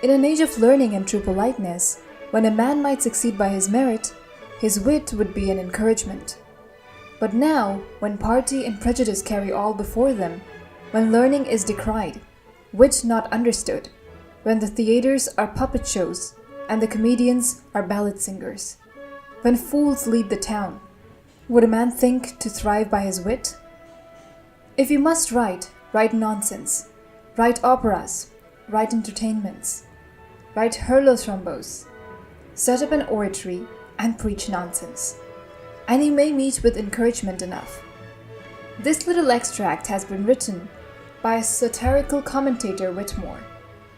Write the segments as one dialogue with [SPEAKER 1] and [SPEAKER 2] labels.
[SPEAKER 1] In an age of learning and true politeness, when a man might succeed by his merit, his wit would be an encouragement. But now, when party and prejudice carry all before them, when learning is decried, wit not understood, when the theaters are puppet shows, and the comedians are ballad singers, when fools lead the town, would a man think to thrive by his wit? If you must write, write nonsense, write operas, write entertainments, write hurlothrombos, set up an oratory, and preach nonsense, and you may meet with encouragement enough. This little extract has been written by a satirical commentator Whitmore,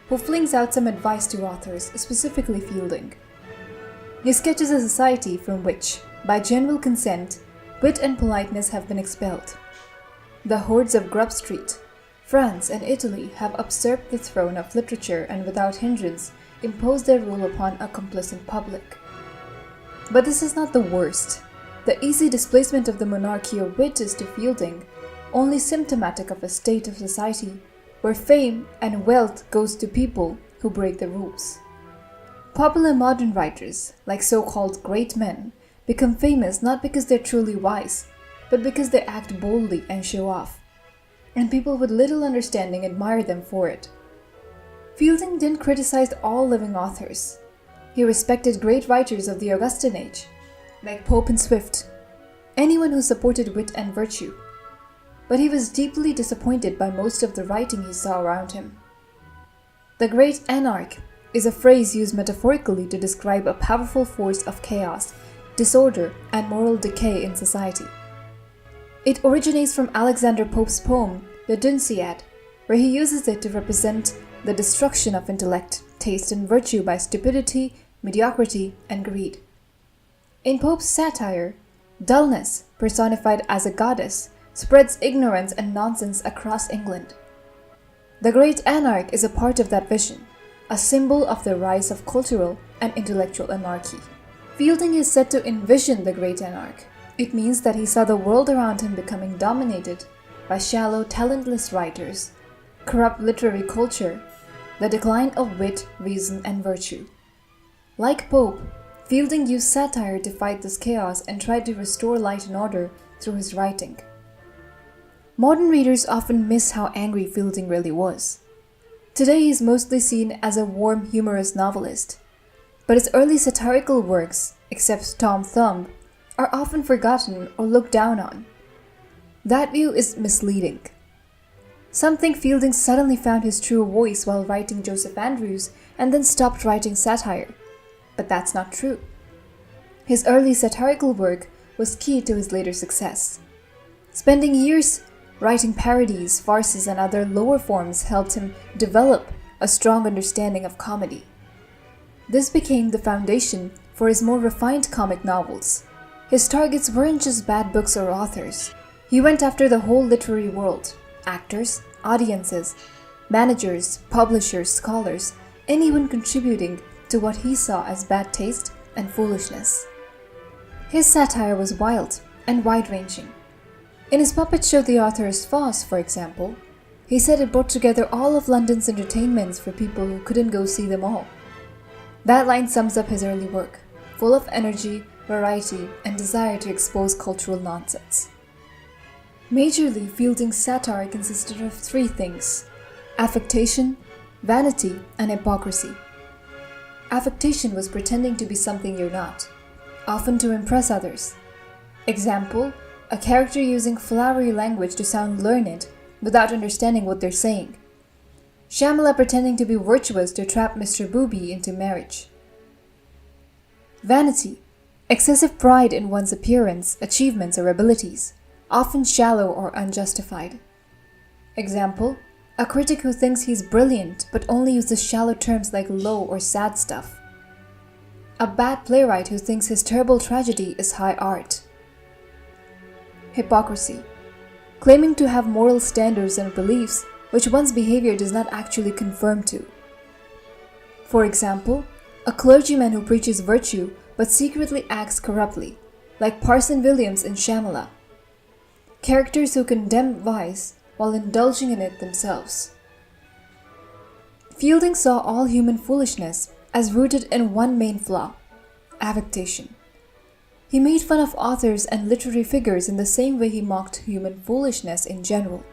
[SPEAKER 1] who flings out some advice to authors, specifically Fielding. He sketches a society from which, by general consent, wit and politeness have been expelled. The hordes of Grub Street, France and Italy have usurped the throne of literature and without hindrance imposed their rule upon a complacent public. But this is not the worst. The easy displacement of the monarchy of wit is to Fielding only symptomatic of a state of society where fame and wealth goes to people who break the rules. Popular modern writers, like so-called great men, become famous not because they're truly wise, but because they act boldly and show off, and people with little understanding admire them for it. Fielding didn't criticize all living authors. He respected great writers of the Augustan age, like Pope and Swift, anyone who supported wit and virtue. But he was deeply disappointed by most of the writing he saw around him. The great anarch is a phrase used metaphorically to describe a powerful force of chaos, disorder, and moral decay in society. It originates from Alexander Pope's poem, The Dunciad, where he uses it to represent the destruction of intellect, taste, and virtue by stupidity, mediocrity, and greed. In Pope's satire, dullness, personified as a goddess, spreads ignorance and nonsense across England. The great anarch is a part of that vision, a symbol of the rise of cultural and intellectual anarchy. Fielding is said to envision the great anarch. It means that he saw the world around him becoming dominated by shallow, talentless writers, corrupt literary culture, the decline of wit, reason, and virtue. Like Pope, Fielding used satire to fight this chaos and tried to restore light and order through his writing. Modern readers often miss how angry Fielding really was. Today he is mostly seen as a warm, humorous novelist, but his early satirical works, except Tom Thumb, are often forgotten or looked down on. That view is misleading. Some think Fielding suddenly found his true voice while writing Joseph Andrews and then stopped writing satire, but that's not true. His early satirical work was key to his later success. Spending years writing parodies, farces, and other lower forms helped him develop a strong understanding of comedy. This became the foundation for his more refined comic novels. His targets weren't just bad books or authors. He went after the whole literary world: actors, audiences, managers, publishers, scholars, anyone contributing to what he saw as bad taste and foolishness. His satire was wild and wide-ranging. In his puppet show The Author's Foss, for example, he said it brought together all of London's entertainments for people who couldn't go see them all. That line sums up his early work, full of energy, variety, and desire to expose cultural nonsense. Majorly, Fielding's satire consisted of three things: affectation, vanity, and hypocrisy. Affectation was pretending to be something you're not, often to impress others. Example, a character using flowery language to sound learned without understanding what they're saying. Shamela pretending to be virtuous to trap Mr. Booby into marriage. Vanity, excessive pride in one's appearance, achievements, or abilities, often shallow or unjustified. Example, a critic who thinks he's brilliant but only uses shallow terms like low or sad stuff. A bad playwright who thinks his terrible tragedy is high art. Hypocrisy, claiming to have moral standards and beliefs which one's behavior does not actually conform to. For example, a clergyman who preaches virtue but secretly acts corruptly, like Parson Williams in Shamela. Characters who condemn vice while indulging in it themselves. Fielding saw all human foolishness as rooted in one main flaw: affectation. He made fun of authors and literary figures in the same way he mocked human foolishness in general,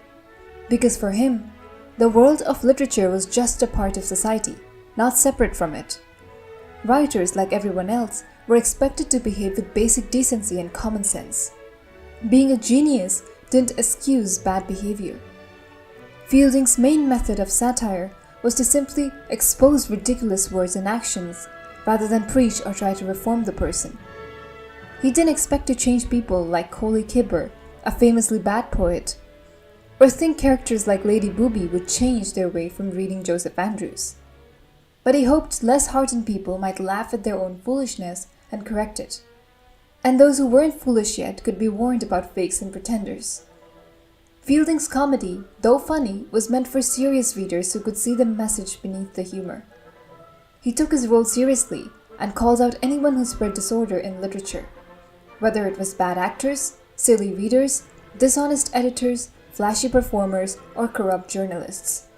[SPEAKER 1] because for him, the world of literature was just a part of society, not separate from it. Writers, like everyone else, were expected to behave with basic decency and common sense. Being a genius didn't excuse bad behavior. Fielding's main method of satire was to simply expose ridiculous words and actions, rather than preach or try to reform the person. He didn't expect to change people like Coley Kibber, a famously bad poet, or think characters like Lady Booby would change their way from reading Joseph Andrews. But he hoped less hardened people might laugh at their own foolishness and correct it, and those who weren't foolish yet could be warned about fakes and pretenders. Fielding's comedy, though funny, was meant for serious readers who could see the message beneath the humor. He took his role seriously and called out anyone who spread disorder in literature, whether it was bad actors, silly readers, dishonest editors, flashy performers, or corrupt journalists.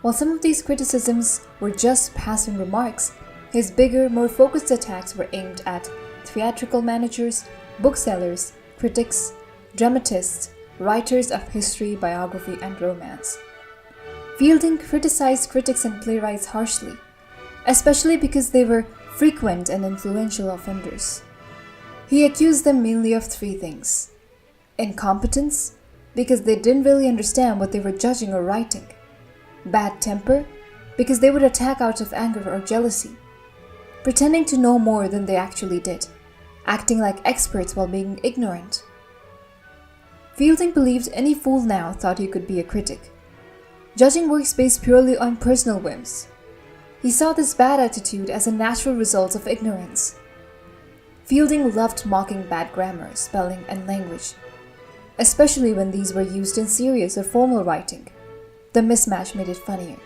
[SPEAKER 1] While some of these criticisms were just passing remarks, his bigger, more focused attacks were aimed at theatrical managers, booksellers, critics, dramatists, writers of history, biography, and romance. Fielding criticized critics and playwrights harshly, especially because they were frequent and influential offenders. He accused them mainly of three things: incompetence, because they didn't really understand what they were judging or writing; bad temper, because they would attack out of anger or jealousy; pretending to know more than they actually did, acting like experts while being ignorant. Fielding believed any fool now thought he could be a critic, judging works based purely on personal whims. He saw this bad attitude as a natural result of ignorance. Fielding loved mocking bad grammar, spelling, and language, especially when these were used in serious or formal writing. The mismatch made it funnier.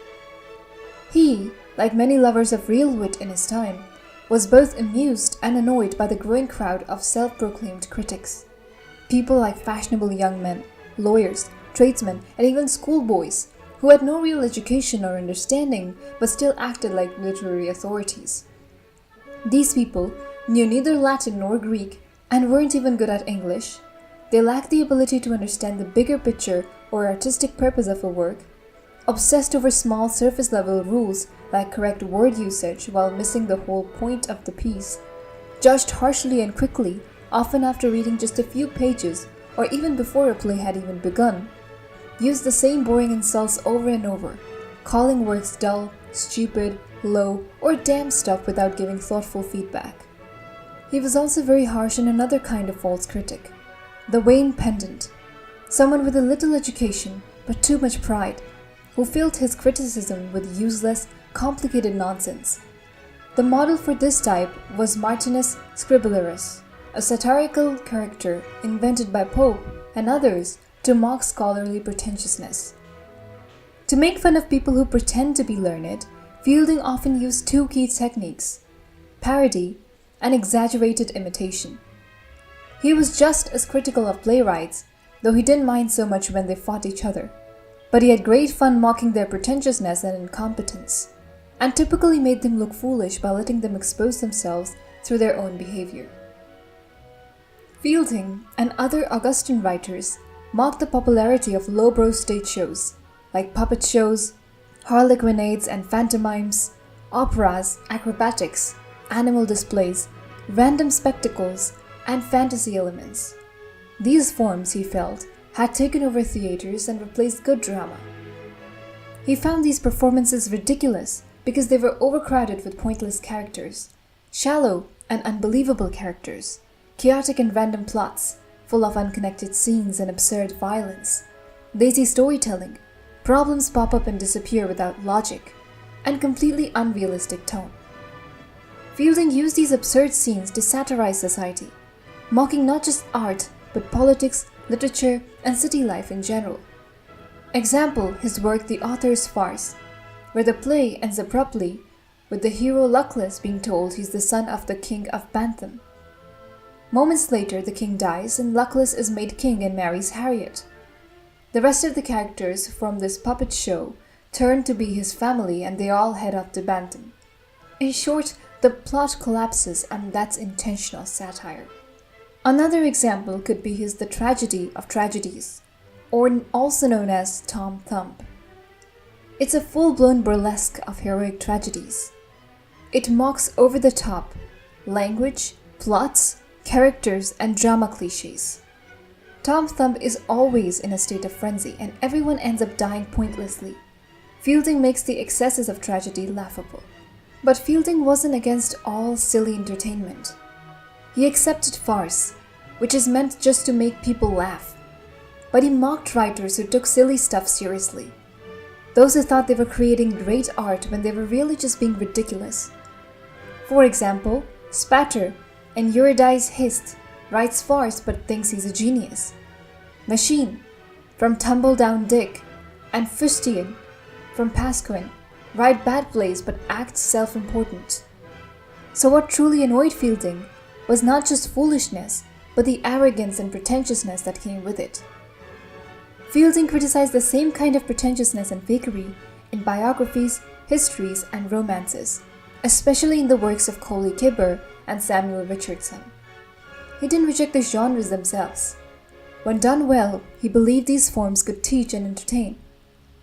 [SPEAKER 1] He, like many lovers of real wit in his time, was both amused and annoyed by the growing crowd of self-proclaimed critics. People like fashionable young men, lawyers, tradesmen, and even schoolboys who had no real education or understanding but still acted like literary authorities. These people knew neither Latin nor Greek and weren't even good at English. They lacked the ability to understand the bigger picture or artistic purpose of a work, obsessed over small surface-level rules like correct word usage while missing the whole point of the piece, judged harshly and quickly, often after reading just a few pages or even before a play had even begun, used the same boring insults over and over, calling works dull, stupid, low, or damn stuff without giving thoughtful feedback. He was also very harsh on another kind of false critic, the vain pedant, someone with a little education but too much pride, who filled his criticism with useless, complicated nonsense. The model for this type was Martinus Scriblerus, a satirical character invented by Pope and others to mock scholarly pretentiousness. To make fun of people who pretend to be learned, Fielding often used two key techniques: parody and exaggerated imitation. He was just as critical of playwrights, though he didn't mind so much when they fought each other. But he had great fun mocking their pretentiousness and incompetence, and typically made them look foolish by letting them expose themselves through their own behavior. Fielding and other Augustan writers mocked the popularity of lowbrow stage shows, like puppet shows, harlequinades and pantomimes, operas, acrobatics, animal displays, random spectacles, and fantasy elements. These forms, he felt, had taken over theaters and replaced good drama. He found these performances ridiculous because they were overcrowded with pointless characters, shallow and unbelievable characters, chaotic and random plots, full of unconnected scenes and absurd violence, lazy storytelling, problems pop up and disappear without logic, and completely unrealistic tone. Fielding used these absurd scenes to satirize society, mocking not just art, but politics, literature, and city life in general. Example, his work The Author's Farce, where the play ends abruptly with the hero Luckless being told he's the son of the king of Bantam. Moments later, the king dies and Luckless is made king and marries Harriet. The rest of the characters from this puppet show turn to be his family and they all head off to Bantam. In short, the plot collapses, and that's intentional satire. Another example could be his The Tragedy of Tragedies, or also known as Tom Thumb. It's a full-blown burlesque of heroic tragedies. It mocks over-the-top language, plots, characters, and drama cliches. Tom Thumb is always in a state of frenzy, and everyone ends up dying pointlessly. Fielding makes the excesses of tragedy laughable. But Fielding wasn't against all silly entertainment. He accepted farce, which is meant just to make people laugh. But he mocked writers who took silly stuff seriously. Those who thought they were creating great art when they were really just being ridiculous. For example, Spatter in Eurydice Hist writes farce but thinks he's a genius. Machine from Tumble Down Dick and Fustian from Pasquin write bad plays but act self-important. So what truly annoyed Fielding was not just foolishness, but the arrogance and pretentiousness that came with it. Fielding criticized the same kind of pretentiousness and fakery in biographies, histories, and romances, especially in the works of Colley Cibber and Samuel Richardson. He didn't reject the genres themselves. When done well, he believed these forms could teach and entertain.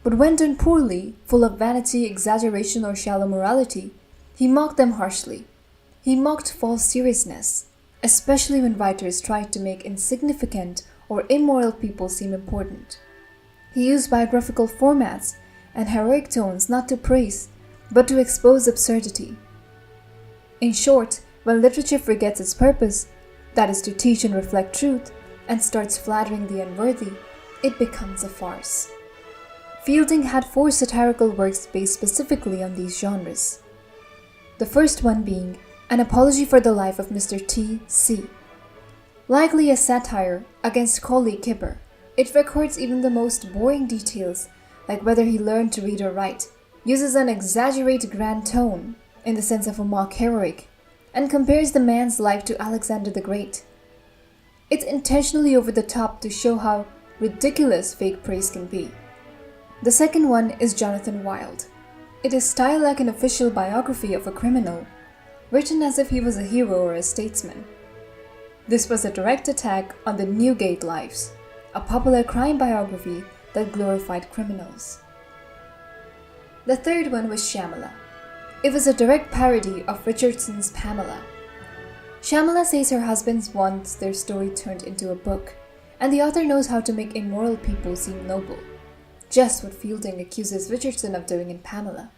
[SPEAKER 1] But when done poorly, full of vanity, exaggeration, or shallow morality, he mocked them harshly. He mocked false seriousness, especially when writers tried to make insignificant or immoral people seem important. He used biographical formats and heroic tones not to praise, but to expose absurdity. In short, when literature forgets its purpose, that is to teach and reflect truth, and starts flattering the unworthy, it becomes a farce. Fielding had 4 satirical works based specifically on these genres. The first one being An Apology for the Life of Mr. T.C. Likely a satire against Colley Cibber, it records even the most boring details, like whether he learned to read or write, uses an exaggerated grand tone, in the sense of a mock heroic, and compares the man's life to Alexander the Great. It's intentionally over the top to show how ridiculous fake praise can be. The second one is Jonathan Wild. It is styled like an official biography of a criminal, written as if he was a hero or a statesman. This was a direct attack on the Newgate Lives, a popular crime biography that glorified criminals. The third one was Shamela. It was a direct parody of Richardson's Pamela. Shamela says her husband wants their story turned into a book, and the author knows how to make immoral people seem noble. Just what Fielding accuses Richardson of doing in Pamela.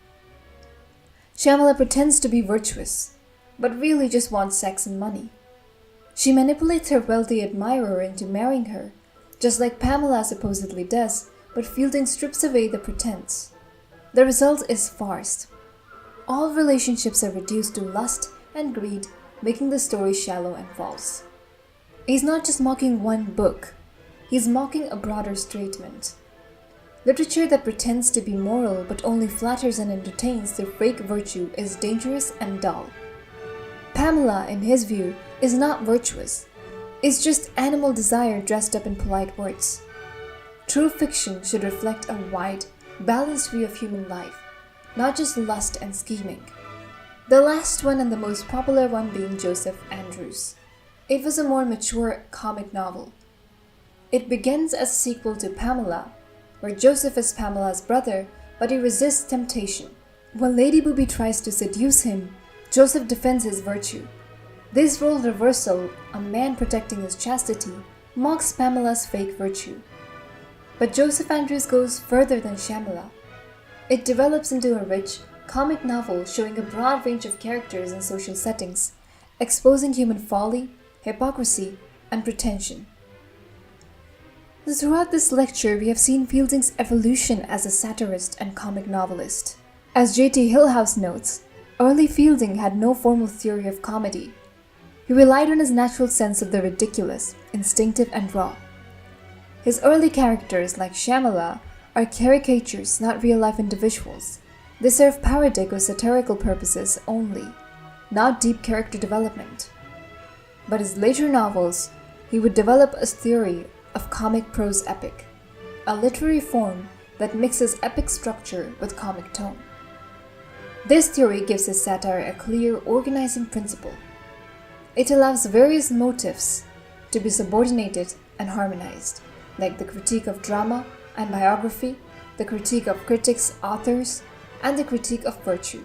[SPEAKER 1] Shamela pretends to be virtuous, but really just wants sex and money. She manipulates her wealthy admirer into marrying her, just like Pamela supposedly does, but Fielding strips away the pretense. The result is farce. All relationships are reduced to lust and greed, making the story shallow and false. He's not just mocking one book, he's mocking a broader statement. Literature that pretends to be moral but only flatters and entertains through fake virtue is dangerous and dull. Pamela, in his view, is not virtuous. It's just animal desire dressed up in polite words. True fiction should reflect a wide, balanced view of human life, not just lust and scheming. The last one and the most popular one being Joseph Andrews. It was a more mature comic novel. It begins as a sequel to Pamela, where Joseph is Pamela's brother, but he resists temptation. When Lady Booby tries to seduce him, Joseph defends his virtue. This role reversal, a man protecting his chastity, mocks Pamela's fake virtue. But Joseph Andrews goes further than Shamela. It develops into a rich, comic novel showing a broad range of characters and social settings, exposing human folly, hypocrisy, and pretension. Throughout this lecture, we have seen Fielding's evolution as a satirist and comic novelist. As J.T. Hillhouse notes, early Fielding had no formal theory of comedy. He relied on his natural sense of the ridiculous, instinctive and raw. His early characters, like Shamela, are caricatures, not real-life individuals. They serve parodic or satirical purposes only, not deep character development. But his later novels, he would develop a theory of comic prose epic, a literary form that mixes epic structure with comic tone. This theory gives his satire a clear organizing principle. It allows various motifs to be subordinated and harmonized, like the critique of drama and biography, the critique of critics, authors, and the critique of virtue.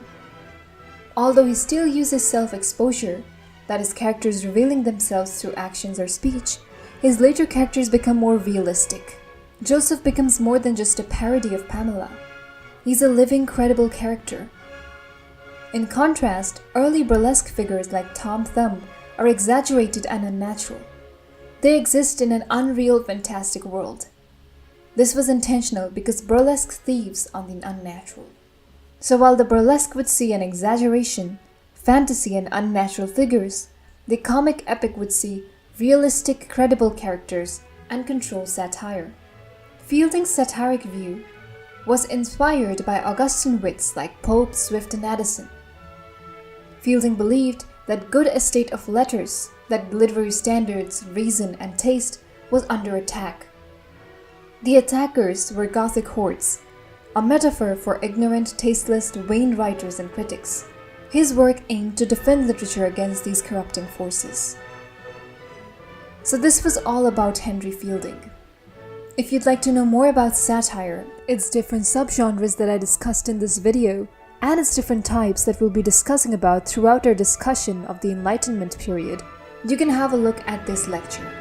[SPEAKER 1] Although he still uses self-exposure, that is, characters revealing themselves through actions or speech, his later characters become more realistic. Joseph becomes more than just a parody of Pamela. He's a living, credible character. In contrast, early burlesque figures like Tom Thumb are exaggerated and unnatural. They exist in an unreal, fantastic world. This was intentional because burlesque thieves on the unnatural. So while the burlesque would see an exaggeration, fantasy, and unnatural figures, the comic epic would see realistic, credible characters and controlled satire. Fielding's satiric view was inspired by Augustan wits like Pope, Swift, and Addison. Fielding believed that good estate of letters, that literary standards, reason, and taste was under attack. The attackers were Gothic hordes, a metaphor for ignorant, tasteless, vain writers and critics. His work aimed to defend literature against these corrupting forces. So this was all about Henry Fielding. If you'd like to know more about satire, its different subgenres that I discussed in this video, and its different types that we'll be discussing about throughout our discussion of the Enlightenment period, you can have a look at this lecture.